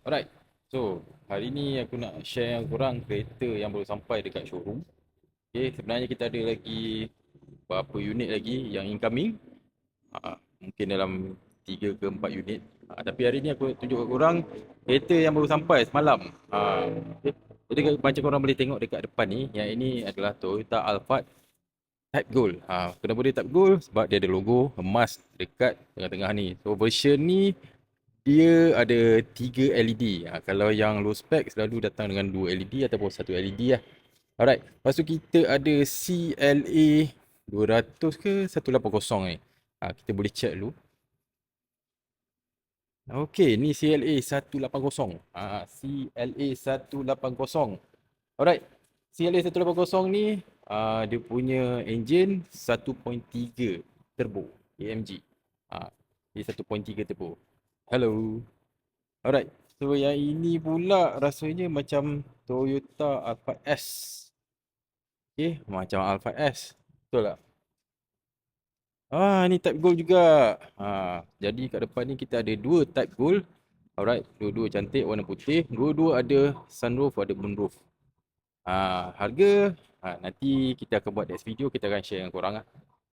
Alright, so hari ni aku nak share yang korang kereta yang baru sampai dekat showroom. Okay, sebenarnya kita ada lagi berapa unit lagi yang incoming. Mungkin dalam 3 ke 4 unit. Tapi hari ni aku tunjuk kat korang kereta yang baru sampai semalam. Okay. Jadi macam korang boleh tengok dekat depan ni, yang ini adalah Toyota Alphard Type Gold. Kenapa dia Type Gold? Sebab dia ada logo emas dekat tengah-tengah ni. So version ni dia ada 3 LED. Kalau yang low spec selalu datang dengan 2 LED ataupun 1 LED lah. Alright. Lepas tu kita ada CLA 200 ke 180 ni. Kita boleh check dulu. Okey, ni CLA 180. CLA 180. Alright. CLA 180 ni dia punya engine 1.3 turbo AMG. Dia 1.3 turbo. Hello. Alright. So yang ini pula rasanya macam Toyota Alphard S. Okay, macam Alphard S. Betul tak? Ni Type Gold juga. Jadi kat depan ni kita ada dua Type Gold. Alright, dua-dua cantik warna putih. Dua-dua ada sunroof, ada moonroof. Harga nanti kita akan buat next video, kita akan share dengan korang lah.